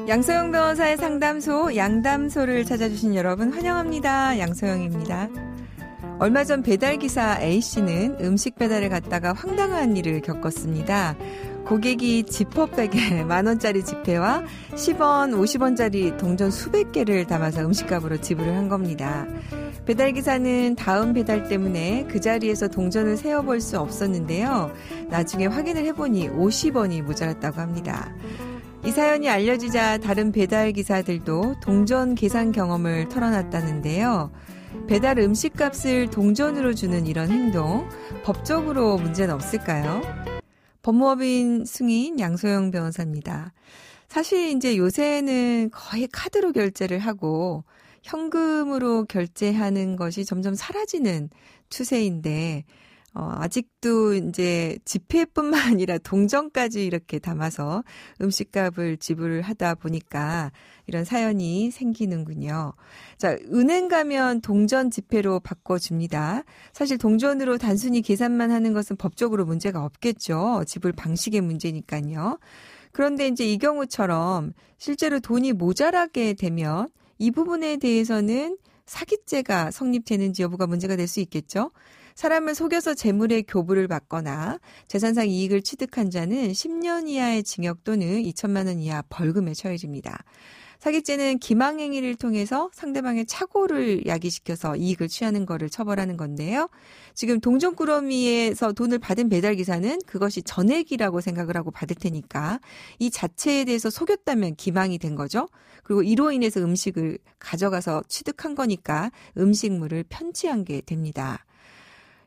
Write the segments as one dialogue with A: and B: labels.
A: 양소영 변호사의 상담소 양담소를 찾아주신 여러분 환영합니다. 양소영입니다. 얼마 전 배달기사 A씨는 음식 배달을 갔다가 황당한 일을 겪었습니다. 고객이 지퍼백에 만원짜리 지폐와 10원, 50원짜리 동전 수백 개를 담아서 음식값으로 지불을 한 겁니다. 배달기사는 다음 배달 때문에 그 자리에서 동전을 세어볼 수 없었는데요. 나중에 확인을 해보니 50원이 모자랐다고 합니다. 이 사연이 알려지자 다른 배달기사들도 동전 계산 경험을 털어놨다는데요. 배달 음식값을 동전으로 주는 이런 행동, 법적으로 문제는 없을까요? 법무법인 승인 양소영 변호사입니다. 사실 이제 요새는 거의 카드로 결제를 하고 현금으로 결제하는 것이 점점 사라지는 추세인데, 아직도 이제 지폐뿐만 아니라 동전까지 이렇게 담아서 음식값을 지불을 하다 보니까 이런 사연이 생기는군요. 자, 은행 가면 동전 지폐로 바꿔줍니다. 사실 동전으로 단순히 계산만 하는 것은 법적으로 문제가 없겠죠. 지불 방식의 문제니까요. 그런데 이제 이 경우처럼 실제로 돈이 모자라게 되면 이 부분에 대해서는 사기죄가 성립되는지 여부가 문제가 될 수 있겠죠. 사람을 속여서 재물의 교부를 받거나 재산상 이익을 취득한 자는 10년 이하의 징역 또는 2천만 원 이하 벌금에 처해집니다. 사기죄는 기망행위를 통해서 상대방의 착오를 야기시켜서 이익을 취하는 것을 처벌하는 건데요. 지금 동전꾸러미에서 돈을 받은 배달기사는 그것이 전액이라고 생각을 하고 받을 테니까 이 자체에 대해서 속였다면 기망이 된 거죠. 그리고 이로 인해서 음식을 가져가서 취득한 거니까 음식물을 편취한 게 됩니다.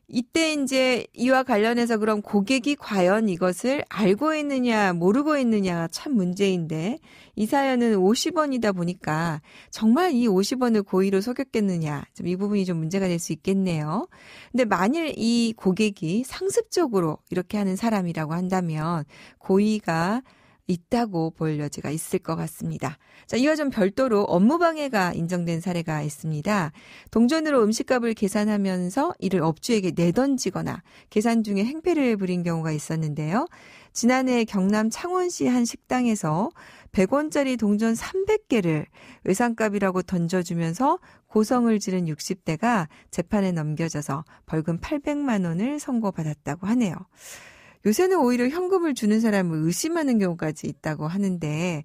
A: 이때 이제 이와 관련해서 그럼 고객이 과연 이것을 알고 있느냐 모르고 있느냐가 참 문제인데 이 사연은 50원이다 보니까 정말 이 50원을 고의로 속였겠느냐 좀 이 부분이 좀 문제가 될 수 있겠네요. 근데 만일 이 고객이 상습적으로 이렇게 하는 사람이라고 한다면 고의가 있다고 볼 여지가 있을 것 같습니다. 자, 이와 좀 별도로 업무방해가 인정된 사례가 있습니다. 동전으로 음식값을 계산하면서 이를 업주에게 내던지거나 계산 중에 행패를 부린 경우가 있었는데요. 지난해 경남 창원시 한 식당에서 100원짜리 동전 300개를 외상값이라고 던져주면서 고성을 지른 60대가 재판에 넘겨져서 벌금 800만 원을 선고받았다고 하네요. 요새는 오히려 현금을 주는 사람을 의심하는 경우까지 있다고 하는데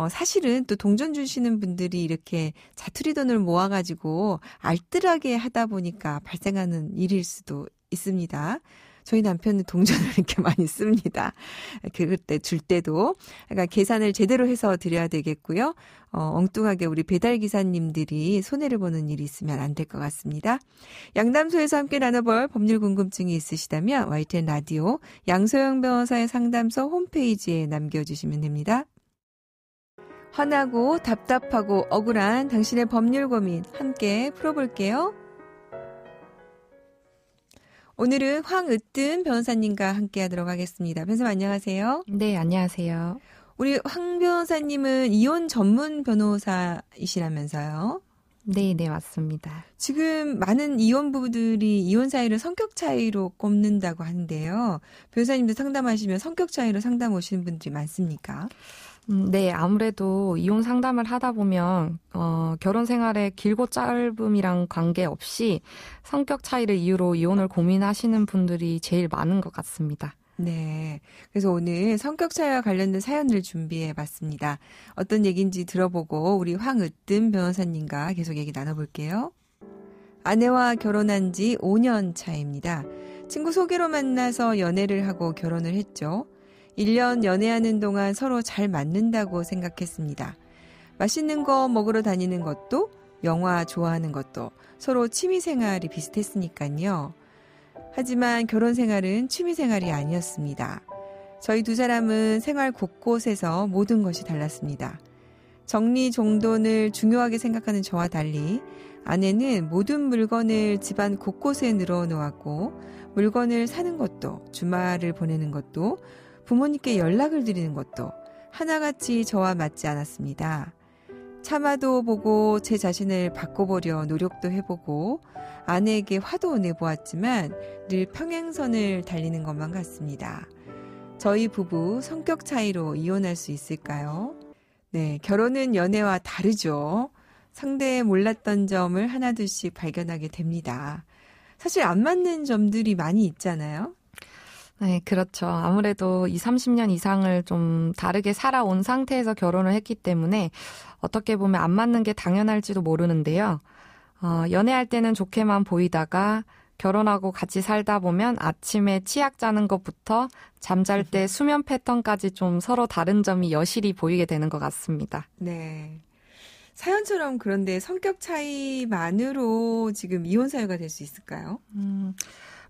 A: 사실은 또 동전 주시는 분들이 이렇게 자투리 돈을 모아가지고 알뜰하게 하다 보니까 발생하는 일일 수도 있습니다. 저희 남편은 동전을 이렇게 많이 씁니다. 그때 줄 때도. 그러니까 계산을 제대로 해서 드려야 되겠고요. 엉뚱하게 우리 배달기사님들이 손해를 보는 일이 있으면 안 될 것 같습니다. 양담소에서 함께 나눠볼 법률 궁금증이 있으시다면 YTN 라디오 양소영 변호사의 상담소 홈페이지에 남겨주시면 됩니다. 화나고 답답하고 억울한 당신의 법률 고민 함께 풀어볼게요. 오늘은 황으뜸 변호사님과 함께 하도록 하겠습니다. 변호사님 안녕하세요.
B: 네, 안녕하세요.
A: 우리 황 변호사님은 이혼 전문 변호사이시라면서요?
B: 네, 맞습니다.
A: 지금 많은 이혼 부부들이 이혼 사유를 성격 차이로 꼽는다고 하는데요. 변호사님도 상담하시면 성격 차이로 상담 오시는 분들이 많습니까?
B: 네, 아무래도 이혼 상담을 하다 보면 결혼 생활의 길고 짧음이랑 관계없이 성격 차이를 이유로 이혼을 고민하시는 분들이 제일 많은 것 같습니다.
A: 네. 그래서 오늘 성격 차이와 관련된 사연을 준비해 봤습니다. 어떤 얘기인지 들어보고 우리 황으뜸 변호사님과 계속 얘기 나눠볼게요. 아내와 결혼한 지 5년 차입니다. 친구 소개로 만나서 연애를 하고 결혼을 했죠. 1년 연애하는 동안 서로 잘 맞는다고 생각했습니다. 맛있는 거 먹으러 다니는 것도 영화 좋아하는 것도 서로 취미생활이 비슷했으니까요. 하지만 결혼 생활은 취미생활이 아니었습니다. 저희 두 사람은 생활 곳곳에서 모든 것이 달랐습니다. 정리정돈을 중요하게 생각하는 저와 달리 아내는 모든 물건을 집안 곳곳에 늘어놓았고 물건을 사는 것도 주말을 보내는 것도 부모님께 연락을 드리는 것도 하나같이 저와 맞지 않았습니다. 참아도 보고 제 자신을 바꿔보려 노력도 해보고 아내에게 화도 내보았지만 늘 평행선을 달리는 것만 같습니다. 저희 부부 성격 차이로 이혼할 수 있을까요? 네, 결혼은 연애와 다르죠. 상대의 몰랐던 점을 하나둘씩 발견하게 됩니다. 사실 안 맞는 점들이 많이 있잖아요.
B: 네, 그렇죠. 아무래도 20, 30년 이상을 좀 다르게 살아온 상태에서 결혼을 했기 때문에 어떻게 보면 안 맞는 게 당연할지도 모르는데요. 연애할 때는 좋게만 보이다가 결혼하고 같이 살다 보면 아침에 치약 짜는 것부터 잠잘 때 수면 패턴까지 좀 서로 다른 점이 여실히 보이게 되는 것 같습니다.
A: 네. 사연처럼 그런데 성격 차이만으로 지금 이혼 사유가 될 수 있을까요?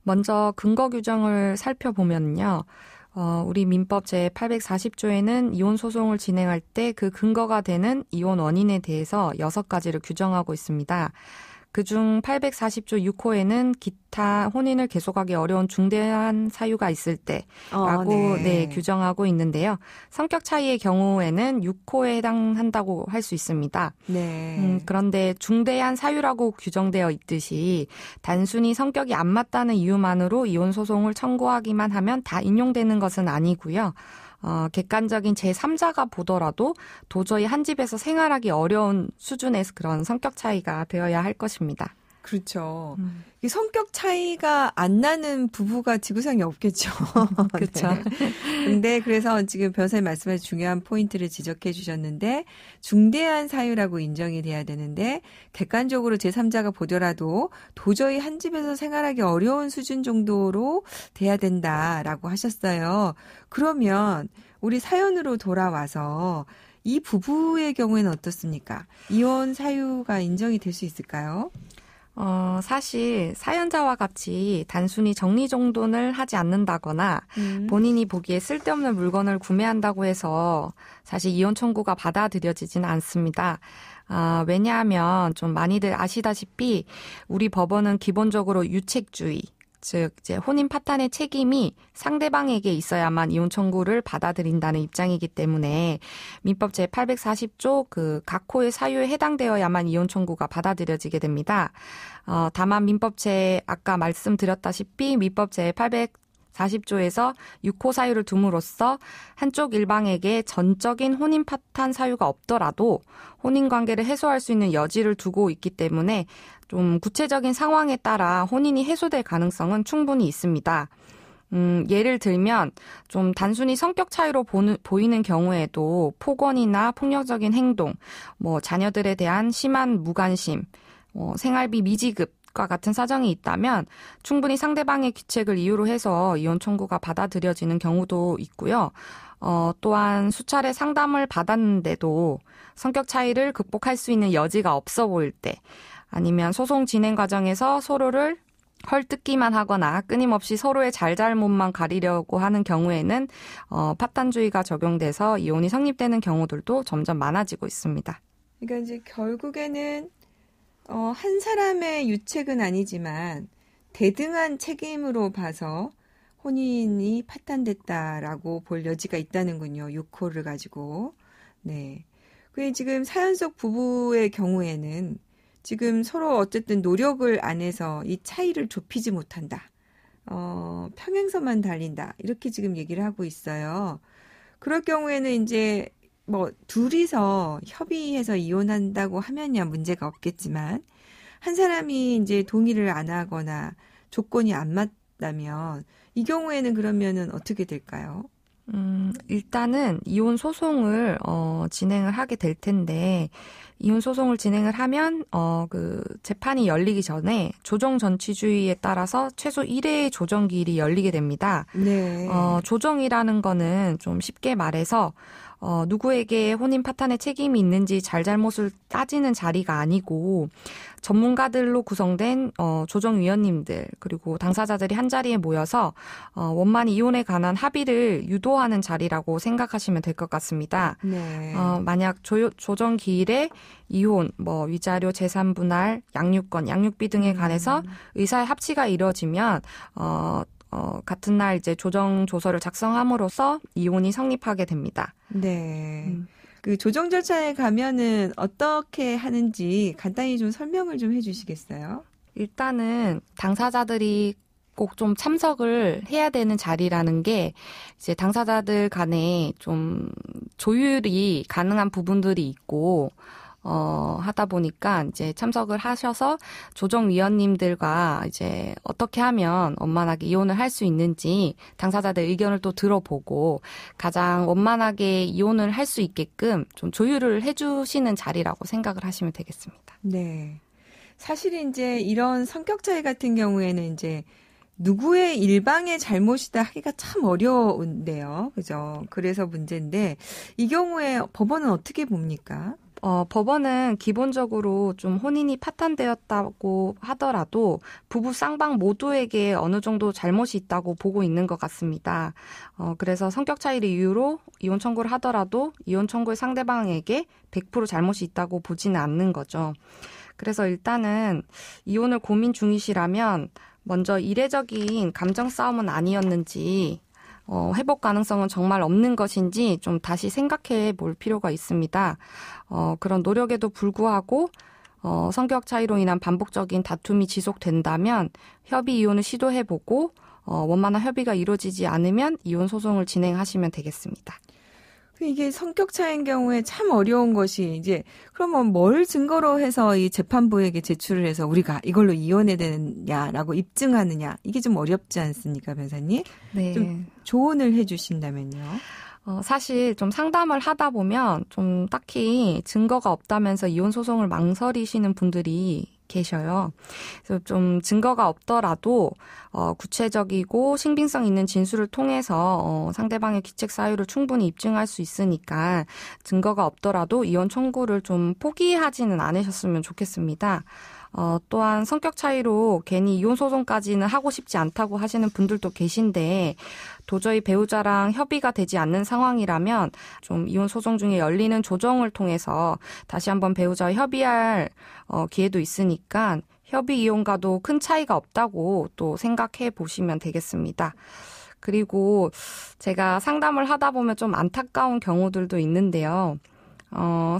B: 먼저 근거 규정을 살펴보면요. 우리 민법 제840조에는 이혼 소송을 진행할 때 그 근거가 되는 이혼 원인에 대해서 6가지를 규정하고 있습니다. 그중 840조 6호에는 기타 혼인을 계속하기 어려운 중대한 사유가 있을 때라고 규정하고 있는데요. 성격 차이의 경우에는 6호에 해당한다고 할 수 있습니다.
A: 네.
B: 그런데 중대한 사유라고 규정되어 있듯이 단순히 성격이 안 맞다는 이유만으로 이혼 소송을 청구하기만 하면 다 인용되는 것은 아니고요. 객관적인 제3자가 보더라도 도저히 한 집에서 생활하기 어려운 수준의 그런 성격 차이가 되어야 할 것입니다.
A: 그렇죠. 이 성격 차이가 안 나는 부부가 지구상에 없겠죠.
B: 그렇죠.
A: 네. 근데 그래서 지금 변호사님 말씀하신 중요한 포인트를 지적해 주셨는데 중대한 사유라고 인정이 돼야 되는데 객관적으로 제3자가 보더라도 도저히 한 집에서 생활하기 어려운 수준 정도로 돼야 된다라고 하셨어요. 그러면 우리 사연으로 돌아와서 이 부부의 경우에는 어떻습니까? 이혼 사유가 인정이 될 수 있을까요?
B: 사실 사연자와 같이 단순히 정리정돈을 하지 않는다거나 본인이 보기에 쓸데없는 물건을 구매한다고 해서 사실 이혼 청구가 받아들여지지는 않습니다. 왜냐하면 좀 많이들 아시다시피 우리 법원은 기본적으로 유책주의, 즉 이제 혼인 파탄의 책임이 상대방에게 있어야만 이혼 청구를 받아들인다는 입장이기 때문에 민법 제840조 그 각호의 사유에 해당되어야만 이혼 청구가 받아들여지게 됩니다. 다만 민법 아까 말씀드렸다시피 민법 제840조에서 6호 사유를 둠으로써 한쪽 일방에게 전적인 혼인 파탄 사유가 없더라도 혼인 관계를 해소할 수 있는 여지를 두고 있기 때문에 좀 구체적인 상황에 따라 혼인이 해소될 가능성은 충분히 있습니다. 예를 들면 좀 단순히 성격 차이로 보이는 경우에도 폭언이나 폭력적인 행동, 자녀들에 대한 심한 무관심, 생활비 미지급과 같은 사정이 있다면 충분히 상대방의 귀책을 이유로 해서 이혼 청구가 받아들여지는 경우도 있고요. 또한 수차례 상담을 받았는데도 성격 차이를 극복할 수 있는 여지가 없어 보일 때, 아니면 소송 진행 과정에서 서로를 헐뜯기만 하거나 끊임없이 서로의 잘잘못만 가리려고 하는 경우에는 파탄주의가 적용돼서 이혼이 성립되는 경우들도 점점 많아지고 있습니다.
A: 그러니까 이제 결국에는 한 사람의 유책은 아니지만 대등한 책임으로 봐서 혼인이 파탄됐다라고 볼 여지가 있다는군요. 6호를 가지고. 네. 그게 지금 사연 속 부부의 경우에는 지금 서로 어쨌든 노력을 안 해서 이 차이를 좁히지 못한다. 평행선만 달린다. 이렇게 지금 얘기를 하고 있어요. 그럴 경우에는 이제 둘이서 협의해서 이혼한다고 하면야 문제가 없겠지만 한 사람이 이제 동의를 안 하거나 조건이 안 맞다면 이 경우에는 그러면은 어떻게 될까요?
B: 일단은 이혼 소송을 진행을 하게 될 텐데 이혼 소송을 진행을 하면 그 재판이 열리기 전에 조정 전치주의에 따라서 최소 1회의 조정 기일이 열리게 됩니다.
A: 네.
B: 조정이라는 거는 좀 쉽게 말해서 누구에게 혼인 파탄의 책임이 있는지 잘잘못을 따지는 자리가 아니고 전문가들로 구성된 조정위원님들 그리고 당사자들이 한자리에 모여서 원만 이혼에 관한 합의를 유도하는 자리라고 생각하시면 될 것 같습니다.
A: 네.
B: 만약 조정 기일에 이혼, 위자료, 재산 분할, 양육권, 양육비 등에 관해서 의사의 합치가 이루어지면 같은 날 이제 조정 조서를 작성함으로써 이혼이 성립하게 됩니다.
A: 네. 그 조정 절차에 가면은 어떻게 하는지 간단히 좀 설명을 좀 해주시겠어요?
B: 일단은 당사자들이 꼭 좀 참석을 해야 되는 자리라는 게 이제 당사자들 간에 좀 조율이 가능한 부분들이 있고 하다 보니까 이제 참석을 하셔서 조정위원님들과 이제 어떻게 하면 원만하게 이혼을 할 수 있는지 당사자들 의견을 또 들어보고 가장 원만하게 이혼을 할 수 있게끔 좀 조율을 해주시는 자리라고 생각을 하시면 되겠습니다.
A: 네. 사실 이제 이런 성격 차이 같은 경우에는 이제 누구의 일방의 잘못이다 하기가 참 어려운데요. 그죠? 그래서 문제인데 이 경우에 법원은 어떻게 봅니까?
B: 법원은 기본적으로 좀 혼인이 파탄되었다고 하더라도 부부 쌍방 모두에게 어느 정도 잘못이 있다고 보고 있는 것 같습니다. 그래서 성격 차이를 이유로 이혼 청구를 하더라도 이혼 청구의 상대방에게 100% 잘못이 있다고 보지는 않는 거죠. 그래서 일단은 이혼을 고민 중이시라면 먼저 이례적인 감정 싸움은 아니었는지 회복 가능성은 정말 없는 것인지 좀 다시 생각해 볼 필요가 있습니다. 그런 노력에도 불구하고 성격 차이로 인한 반복적인 다툼이 지속된다면 협의 이혼을 시도해보고 원만한 협의가 이루어지지 않으면 이혼 소송을 진행하시면 되겠습니다.
A: 이게 성격 차이인 경우에 참 어려운 것이 이제 그러면 뭘 증거로 해서 이 재판부에게 제출을 해서 우리가 이걸로 이혼해야 되느냐라고 입증하느냐 이게 좀 어렵지 않습니까, 변호사님?
B: 네.
A: 좀 조언을 해주신다면요.
B: 사실 좀 상담을 하다 보면 좀 딱히 증거가 없다면서 이혼 소송을 망설이시는 분들이 계셔요. 그래서 좀 증거가 없더라도 구체적이고 신빙성 있는 진술을 통해서 상대방의 귀책 사유를 충분히 입증할 수 있으니까 증거가 없더라도 이혼 청구를 좀 포기하지는 않으셨으면 좋겠습니다. 또한 성격 차이로 괜히 이혼 소송까지는 하고 싶지 않다고 하시는 분들도 계신데 도저히 배우자랑 협의가 되지 않는 상황이라면 좀 이혼 소송 중에 열리는 조정을 통해서 다시 한번 배우자와 협의할 기회도 있으니까 협의 이혼과도 큰 차이가 없다고 또 생각해 보시면 되겠습니다. 그리고 제가 상담을 하다 보면 좀 안타까운 경우들도 있는데요.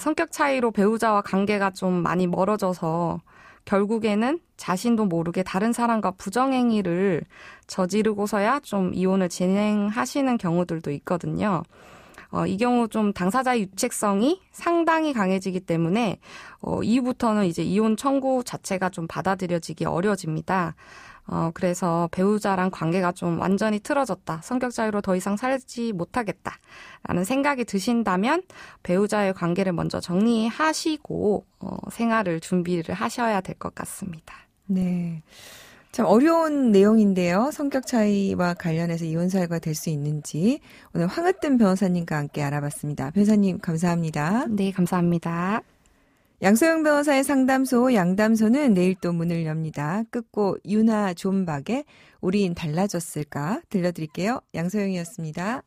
B: 성격 차이로 배우자와 관계가 좀 많이 멀어져서 결국에는 자신도 모르게 다른 사람과 부정행위를 저지르고서야 좀 이혼을 진행하시는 경우들도 있거든요. 이 경우 좀 당사자의 유책성이 상당히 강해지기 때문에 이후부터는 이제 이혼 청구 자체가 좀 받아들여지기 어려워집니다. 그래서 배우자랑 관계가 좀 완전히 틀어졌다. 성격 차이로 더 이상 살지 못하겠다라는 생각이 드신다면 배우자의 관계를 먼저 정리하시고 생활을 준비를 하셔야 될 것 같습니다.
A: 네. 참 어려운 내용인데요. 성격 차이와 관련해서 이혼 사유가 될 수 있는지 오늘 황으뜸 변호사님과 함께 알아봤습니다. 변호사님 감사합니다.
B: 네, 감사합니다.
A: 양소영 변호사의 상담소 양담소는 내일 또 문을 엽니다. 끝곡 유나 존박의 우린 달라졌을까 들려드릴게요. 양소영이었습니다.